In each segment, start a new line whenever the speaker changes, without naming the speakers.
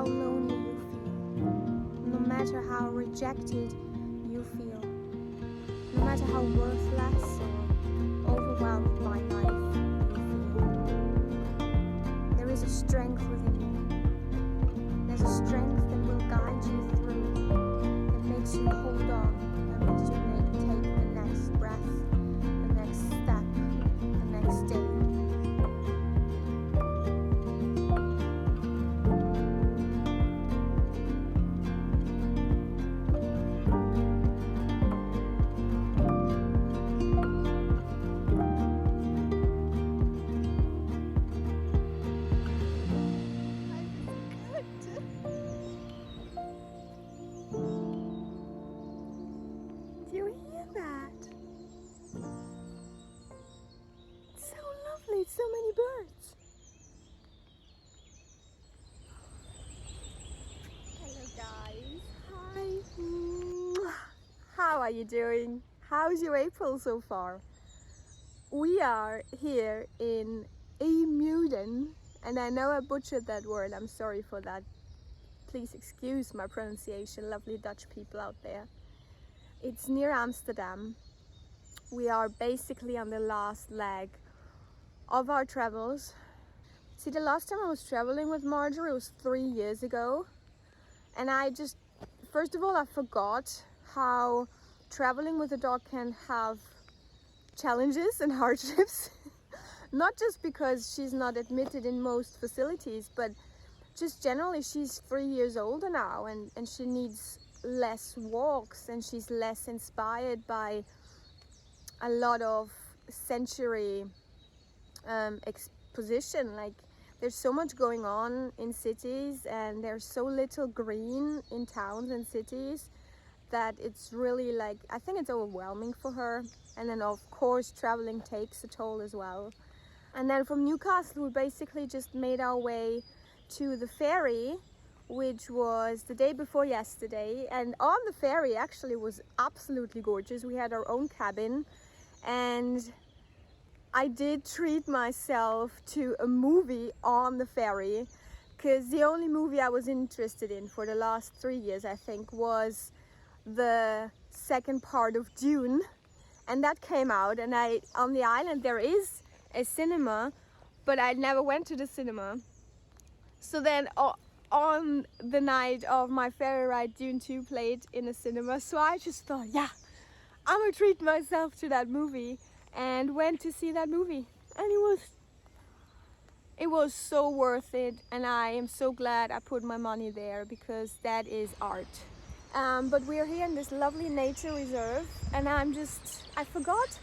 how lonely you feel, no matter how rejected you feel, no matter how worthless or overwhelmed by life you feel, there is a strength within you. There's a strength that will guide you through, that makes you hold on, that makes you take the next breath, the next step, the next day. Do you hear that? It's so lovely, it's so many birds. Hello guys, hi. Mwah. How are you doing? How's your April so far? We are here in Amsterdam, and I know I butchered that word, I'm sorry for that. Please excuse my pronunciation, lovely Dutch people out there. It's near Amsterdam. We are basically on the last leg of our travels. See, the last time I was traveling with Marjorie was 3 years ago. And first of all, I forgot how traveling with a dog can have challenges and hardships. Not just because she's not admitted in most facilities, but just generally she's 3 years older now and she needs less walks, and she's less inspired by a lot of sensory exposition. Like, there's so much going on in cities and there's so little green in towns and cities that it's really, like, I think it's overwhelming for her. And then of course traveling takes a toll as well. And then from Newcastle we basically just made our way to the ferry, which was the day before yesterday. And on the ferry actually was absolutely gorgeous. We had our own cabin, and I did treat myself to a movie on the ferry, because the only movie I was interested in for the last 3 years, I think, was the second part of Dune, and that came out. And on the island there is a cinema, but I never went to the cinema. So then on the night of my ferry ride, Dune 2 played in a cinema, so I just thought, yeah, I'm gonna treat myself to that movie, and went to see that movie. And it was so worth it, and I am so glad I put my money there, because that is art. But we're here in this lovely nature reserve, and I forgot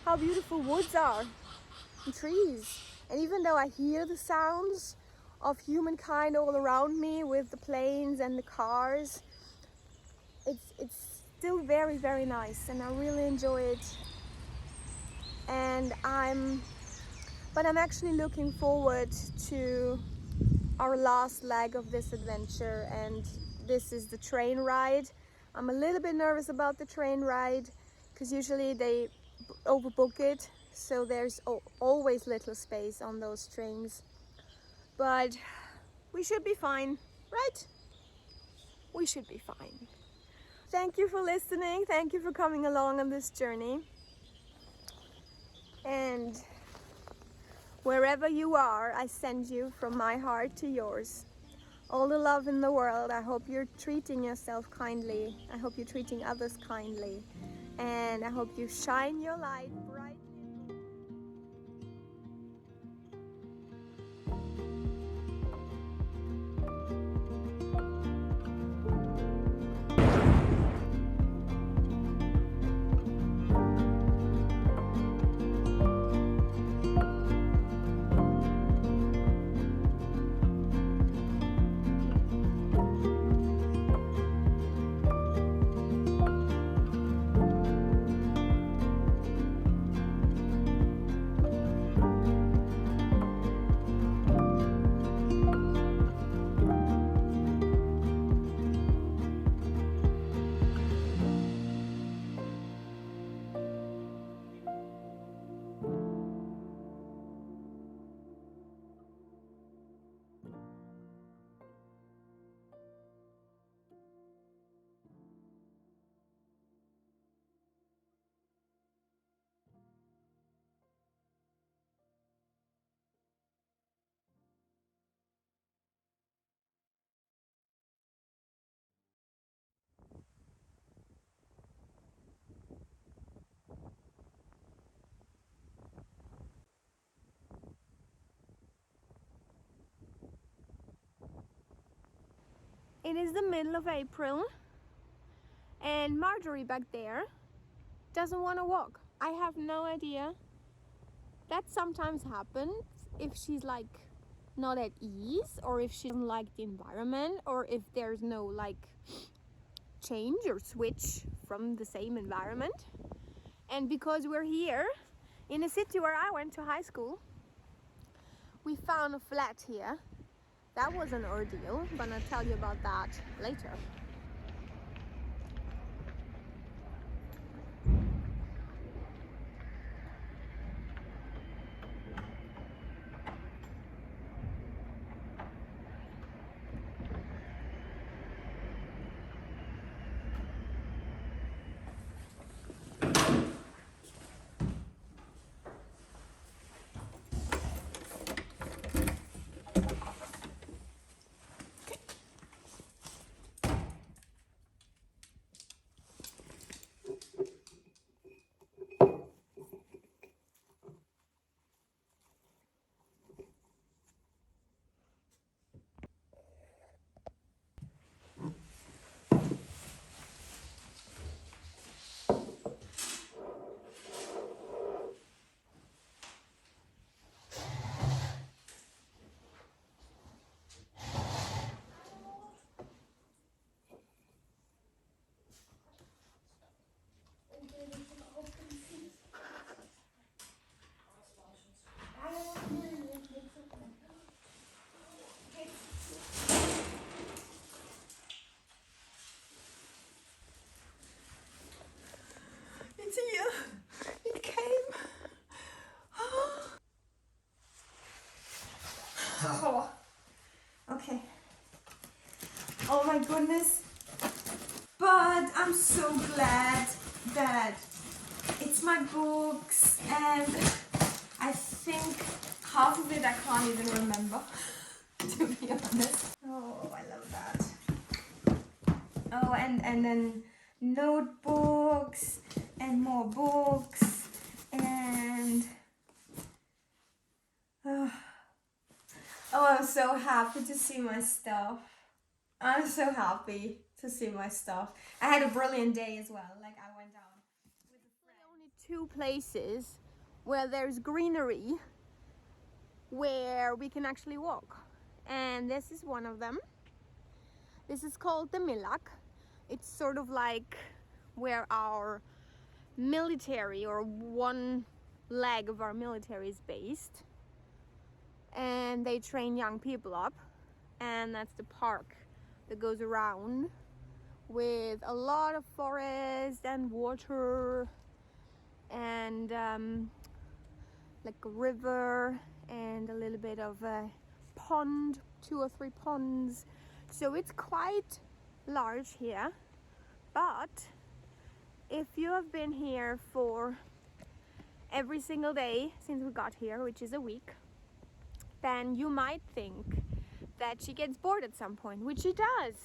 how beautiful woods are and trees. And even though I hear the sounds of humankind all around me with the planes and the cars, it's still very, very nice, and I really enjoy it. And I'm actually looking forward to our last leg of this adventure, and this is the train ride. I'm a little bit nervous about the train ride, because usually they overbook it, so there's always little space on those trains. But we should be fine, right? We should be fine. Thank you for listening. Thank you for coming along on this journey. And wherever you are, I send you from my heart to yours all the love in the world. I hope you're treating yourself kindly. I hope you're treating others kindly. And I hope you shine your light bright. It is the middle of April and Marjorie back there doesn't want to walk. I have no idea. That sometimes happens if she's like not at ease, or if she doesn't like the environment, or if there's no like change or switch from the same environment. And because we're here in a city where I went to high school, we found a flat here. That was an ordeal, but I'll tell you about that later. It's here. It came. Oh. Okay. Oh my goodness. But I'm so glad that it's my books, and I think half of it I can't even remember, to be honest. Oh, I love that. Oh, and then notebooks and more books and oh, I'm so happy to see my stuff. I'm so happy to see my stuff. I had a brilliant day as well. Like, I went out with a friend. Only two places where there's greenery where we can actually walk, and this is one of them. This is called the Milak. It's sort of like where our military, or one leg of our military, is based, and they train young people up. And that's the park that goes around with a lot of forest and water and like a river and a little bit of a pond, 2 or 3 ponds. So it's quite large here. But if you have been here for every single day since we got here, which is a week, then you might think that she gets bored at some point, which she does.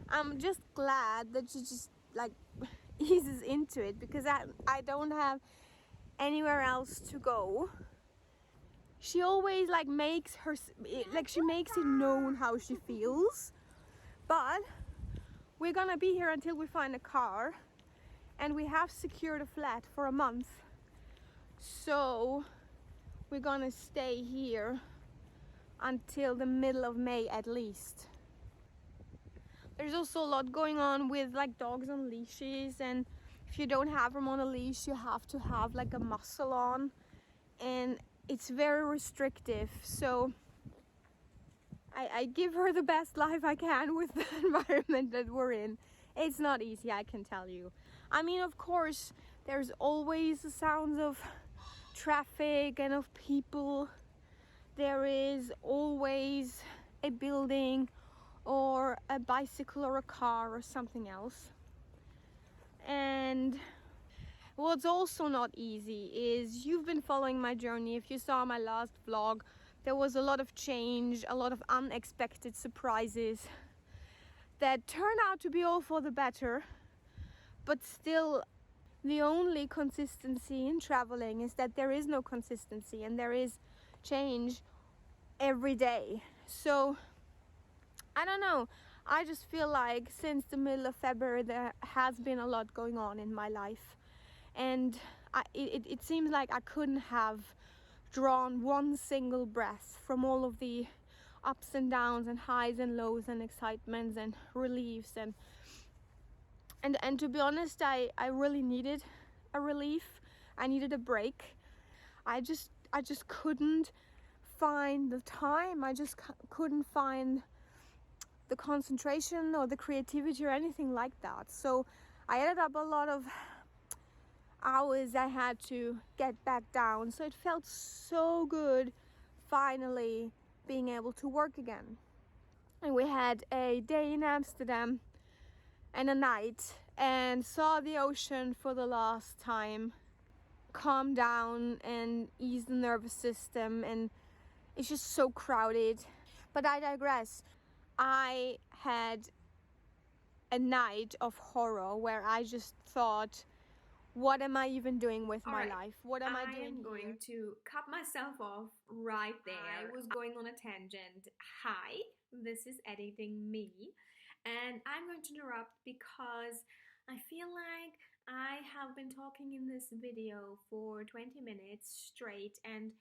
I'm just glad that she just like eases into it, because I don't have anywhere else to go. She always like makes it known how she feels. But we're gonna be here until we find a car, and we have secured a flat for a month, so we're gonna stay here until the middle of May at least. There's also a lot going on with like dogs on leashes, and if you don't have them on a leash, you have to have like a muzzle on, and it's very restrictive. So I give her the best life I can with the environment that we're in. It's not easy, I can tell you. I mean, of course, there's always the sounds of traffic and of people. There is always a building or a bicycle or a car or something else. And what's also not easy is, you've been following my journey. If you saw my last vlog, there was a lot of change, a lot of unexpected surprises that turn out to be all for the better. But still, the only consistency in traveling is that there is no consistency, and there is change every day. So I don't know, I just feel like since the middle of February there has been a lot going on in my life, and it seems like I couldn't have drawn one single breath from all of the ups and downs and highs and lows and excitements and reliefs, and to be honest, I really needed a relief. I needed a break. I just couldn't find the time. I just couldn't find the concentration or the creativity or anything like that. So I added up a lot of hours I had to get back down. So it felt so good finally being able to work again. And we had a day in Amsterdam and a night, and saw the ocean for the last time, calm down and ease the nervous system, and it's just so crowded. But I digress. I had a night of horror where I just thought, what am I even doing with my life? What am I doing here?
I'm going to cut myself off right there. I was going on a tangent. Hi, this is Editing Me, and I'm going to interrupt because I feel like I have been talking in this video for 20 minutes straight, and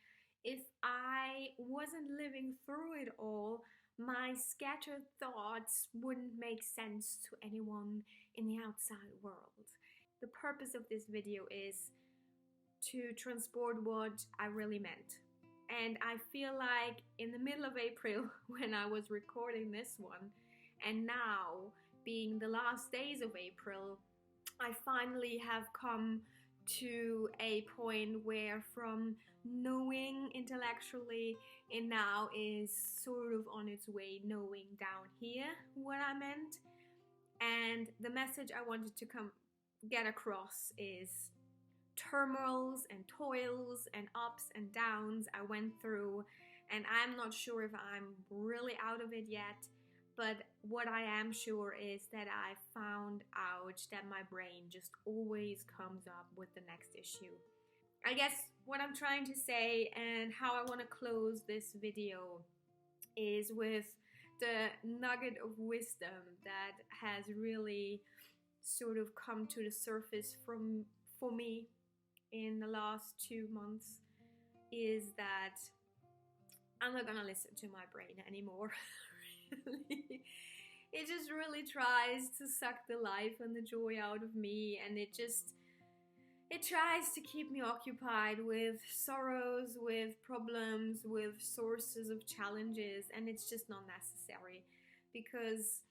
if I wasn't living through it all, my scattered thoughts wouldn't make sense to anyone in the outside world. The purpose of this video is to transport what I really meant. And I feel like in the middle of April, when I was recording this one, and now being the last days of April, I finally have come to a point where from knowing intellectually, it now is sort of on its way knowing down here what I meant. And the message I wanted to get across is turmoils and toils and ups and downs I went through, and I'm not sure if I'm really out of it yet, but what I am sure is that I found out that my brain just always comes up with the next issue. I guess what I'm trying to say and how I want to close this video is with the nugget of wisdom that has really sort of come to the surface for me in the last 2 months, is that I'm not gonna listen to my brain anymore. Really. It just really tries to suck the life and the joy out of me, and it tries to keep me occupied with sorrows, with problems, with sources of challenges, and it's just not necessary, because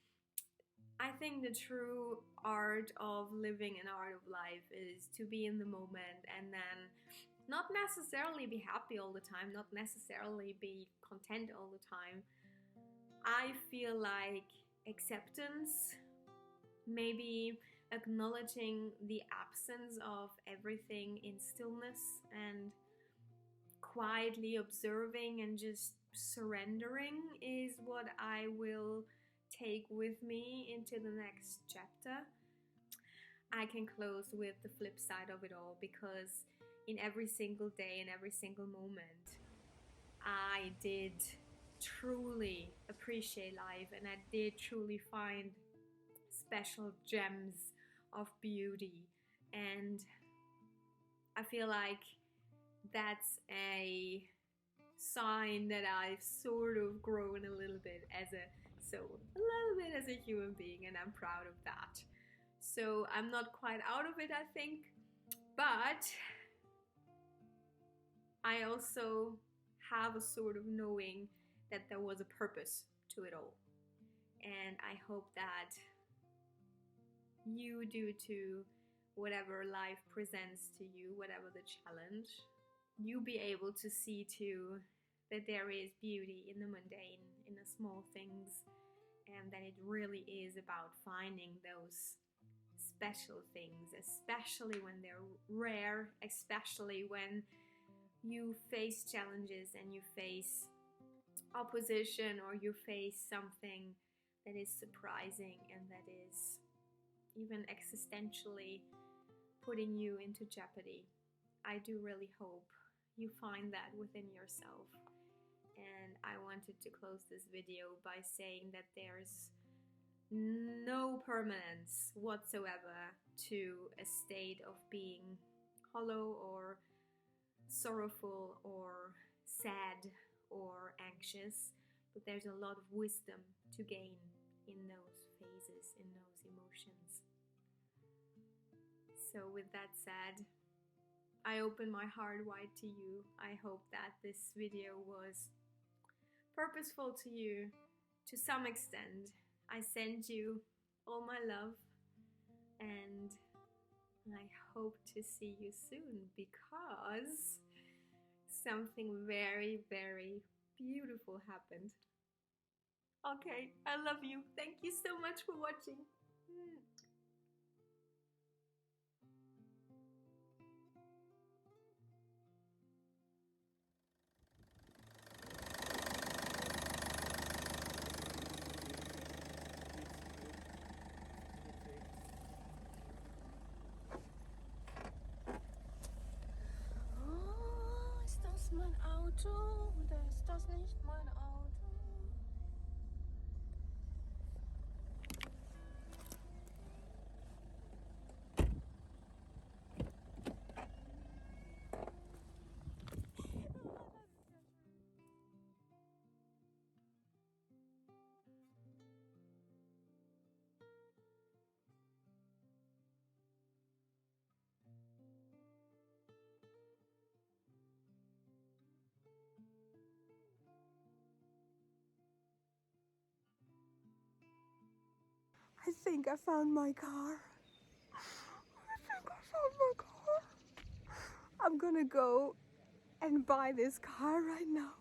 I think the true art of living an art of life is to be in the moment, and then not necessarily be happy all the time, not necessarily be content all the time. I feel like acceptance, maybe acknowledging the absence of everything in stillness and quietly observing and just surrendering, is what I will take with me into the next chapter. I can close with the flip side of it all, because in every single day and every single moment I did truly appreciate life, and I did truly find special gems of beauty, and I feel like that's a sign that I've sort of grown a little bit as a human being, and I'm proud of that. So I'm not quite out of it, I think, but I also have a sort of knowing that there was a purpose to it all, and I hope that you do too. Whatever life presents to you, whatever the challenge, you be able to see too that there is beauty in the mundane, in the small things, and that it really is about finding those special things, especially when they're rare, especially when you face challenges and you face opposition, or you face something that is surprising and that is even existentially putting you into jeopardy. I do really hope you find that within yourself. And I wanted to close this video by saying that there's no permanence whatsoever to a state of being hollow or sorrowful or sad or anxious, but there's a lot of wisdom to gain in those phases, in those emotions. So, with that said, I open my heart wide to you. I hope that this video was purposeful to you to some extent. I send you all my love, and I hope to see you soon, because something very, very beautiful happened. Okay, I love you. Thank you so much for watching.
Oh, ist das mein Auto oder ist das nicht mein Auto? I think I found my car. I'm gonna go and buy this car right now.